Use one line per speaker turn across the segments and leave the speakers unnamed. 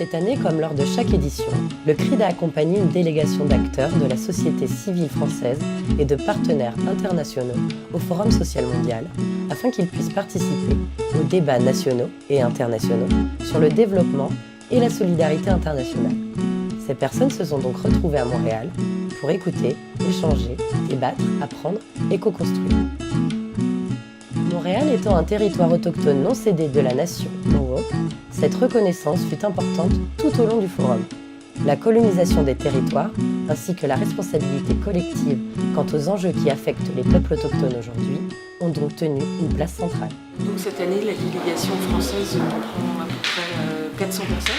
Cette année, comme lors de chaque édition, le CRID a accompagné une délégation d'acteurs de la société civile française et de partenaires internationaux au Forum social mondial afin qu'ils puissent participer aux débats nationaux et internationaux sur le développement et la solidarité internationale. Ces personnes se sont donc retrouvées à Montréal pour écouter, échanger, débattre, apprendre et co-construire. Montréal étant un territoire autochtone non cédé de la nation Mohawk, cette reconnaissance fut importante tout au long du forum. La colonisation des territoires, ainsi que la responsabilité collective quant aux enjeux qui affectent les peuples autochtones aujourd'hui, ont donc tenu une place centrale.
Donc cette année, la délégation française comprend à peu près 400 personnes,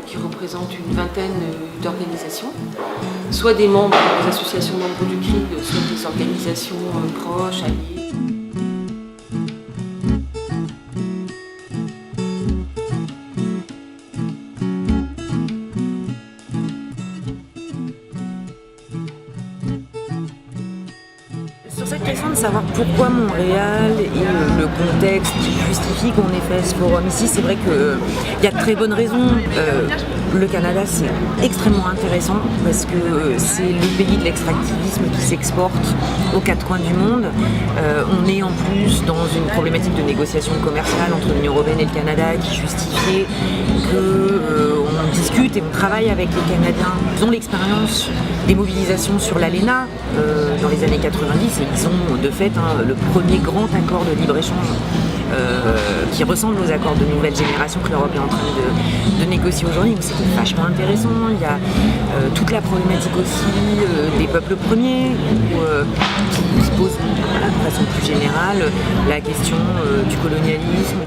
qui représentent une vingtaine d'organisations, soit des membres des associations membres du CRID, soit des organisations proches, alliées.
Sur cette question de savoir pourquoi Montréal et le contexte qui justifie qu'on ait fait ce forum ici, c'est vrai qu'il y a de très bonnes raisons. Le Canada, c'est extrêmement intéressant parce que c'est le pays de l'extractivisme qui s'exporte aux quatre coins du monde. On est en plus dans une problématique de négociation commerciale entre l'Union européenne et le Canada qui justifiait qu'on discute et on travaille avec les Canadiens. Ils ont l'expérience des mobilisations sur l'ALENA dans les années 90 et ils ont de fait le premier grand accord de libre-échange qui ressemble aux accords de nouvelle génération que l'Europe est en train de négocier aujourd'hui. Donc c'était vachement intéressant. Il y a toute la problématique aussi des peuples premiers qui se pose de façon plus générale la question du colonialisme.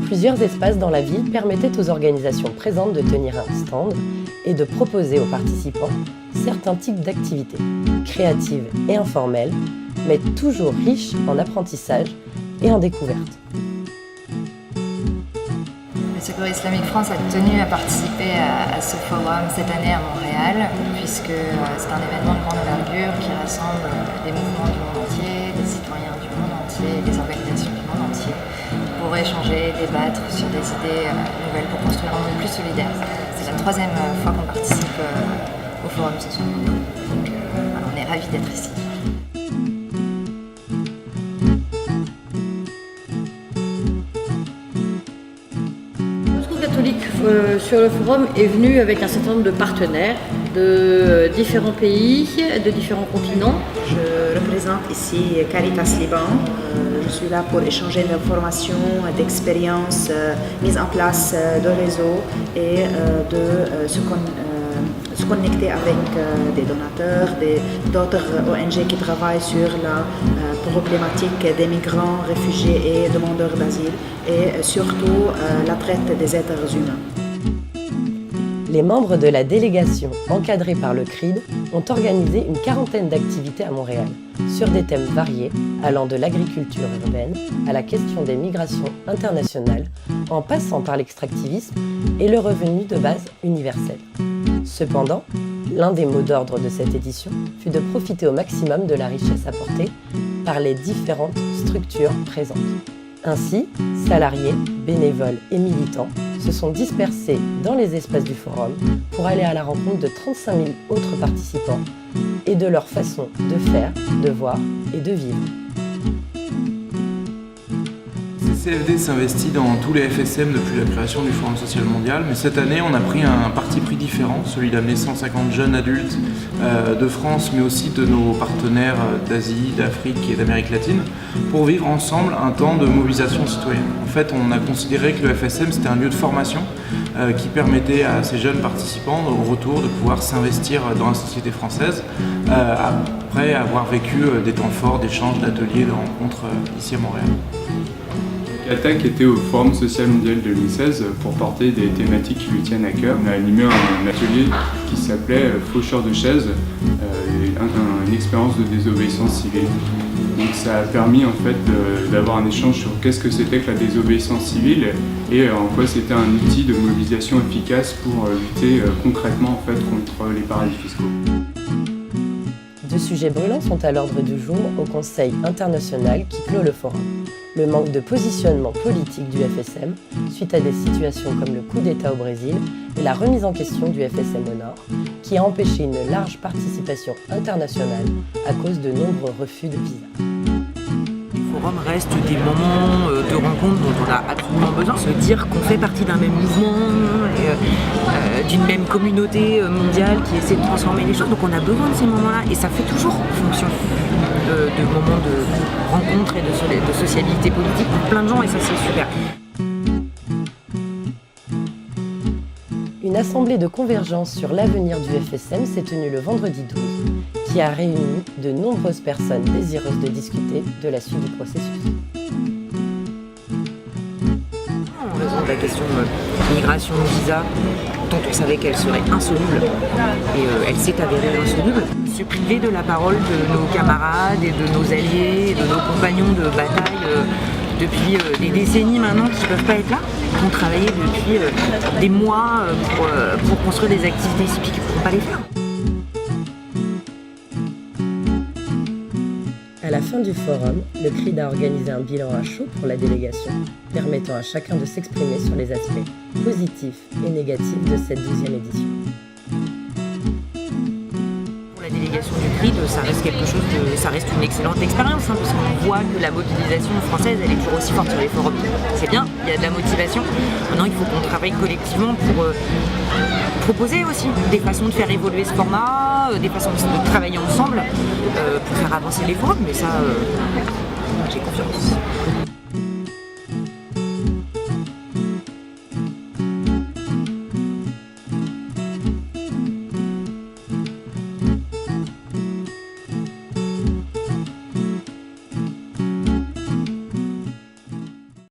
Plusieurs espaces dans la ville permettaient aux organisations présentes de tenir un stand et de proposer aux participants certains types d'activités, créatives et informelles, mais toujours riches en apprentissage et en découverte.
Le Secours islamique France a tenu à participer à ce forum cette année à Montréal, puisque c'est un événement de grande envergure qui rassemble des mouvements du monde entier, des citoyens du monde entier, des organisations du monde entier, pour échanger, débattre sur des idées nouvelles pour construire un monde plus solidaire. C'est la troisième fois qu'on participe au Forum social mondial. Donc on est ravis d'être ici.
Le Secours catholique sur le forum est venu avec un certain nombre de partenaires de différents pays, de différents continents.
Je représente ici Caritas Liban. Je suis là pour échanger d'informations, d'expériences, mise en place de réseaux et de se connecter avec des donateurs, d'autres ONG qui travaillent sur la problématique des migrants, réfugiés et demandeurs d'asile et surtout la traite des êtres humains.
Les membres de la délégation, encadrés par le CRID, ont organisé une quarantaine d'activités à Montréal, sur des thèmes variés, allant de l'agriculture urbaine à la question des migrations internationales, en passant par l'extractivisme et le revenu de base universel. Cependant, l'un des mots d'ordre de cette édition fut de profiter au maximum de la richesse apportée par les différentes structures présentes. Ainsi, salariés, bénévoles et militants se sont dispersés dans les espaces du forum pour aller à la rencontre de 35 000 autres participants et de leur façon de faire, de voir et de vivre.
CCFD s'investit dans tous les FSM depuis la création du Forum social mondial, mais cette année on a pris un parti pris différent, celui d'amener 150 jeunes adultes de France, mais aussi de nos partenaires d'Asie, d'Afrique et d'Amérique latine, pour vivre ensemble un temps de mobilisation citoyenne. En fait, on a considéré que le FSM c'était un lieu de formation qui permettait à ces jeunes participants au retour de pouvoir s'investir dans la société française après avoir vécu des temps forts d'échanges, d'ateliers, de rencontres ici à Montréal.
L'attaque était au Forum social mondial 2016 pour porter des thématiques qui lui tiennent à cœur. On a animé un atelier qui s'appelait Faucheur de chaises, une expérience de désobéissance civile. Donc ça a permis en fait d'avoir un échange sur qu'est-ce que c'était que la désobéissance civile et en quoi c'était un outil de mobilisation efficace pour lutter concrètement en fait contre les paradis fiscaux.
Deux sujets brûlants sont à l'ordre du jour au Conseil international qui clôt le forum. Le manque de positionnement politique du FSM suite à des situations comme le coup d'État au Brésil et la remise en question du FSM au Nord, qui a empêché une large participation internationale à cause de nombreux refus de visa.
Les forums restent des moments de rencontre dont on a absolument besoin. Se dire qu'on fait partie d'un même mouvement, d'une même communauté mondiale qui essaie de transformer les choses. Donc on a besoin de ces moments-là et ça fait toujours fonction de moments de rencontre et de sociabilité politique pour plein de gens et ça c'est super.
Une assemblée de convergence sur l'avenir du FSM s'est tenue le vendredi 12, qui a réuni de nombreuses personnes désireuses de discuter de la suite du processus.
En raison de la question migration, visa, dont on savait qu'elle serait insoluble, et elle s'est avérée insoluble, se priver de la parole de nos camarades et de nos alliés, et de nos compagnons de bataille depuis des décennies maintenant qui ne peuvent pas être là, qui ont travaillé depuis des mois pour construire des activités civiques qui ne pourront pas les faire.
À la fin du forum, le CRID a organisé un bilan à chaud pour la délégation, permettant à chacun de s'exprimer sur les aspects positifs et négatifs de cette 12e édition.
Pour la délégation du CRID, ça reste une excellente expérience, parce qu'on voit que la mobilisation française, elle est toujours aussi forte sur les forums. C'est bien, il y a de la motivation. Maintenant, il faut qu'on travaille collectivement pour proposer aussi des façons de faire évoluer ce format, des façons de travailler ensemble pour faire avancer les forums, mais ça, j'ai confiance.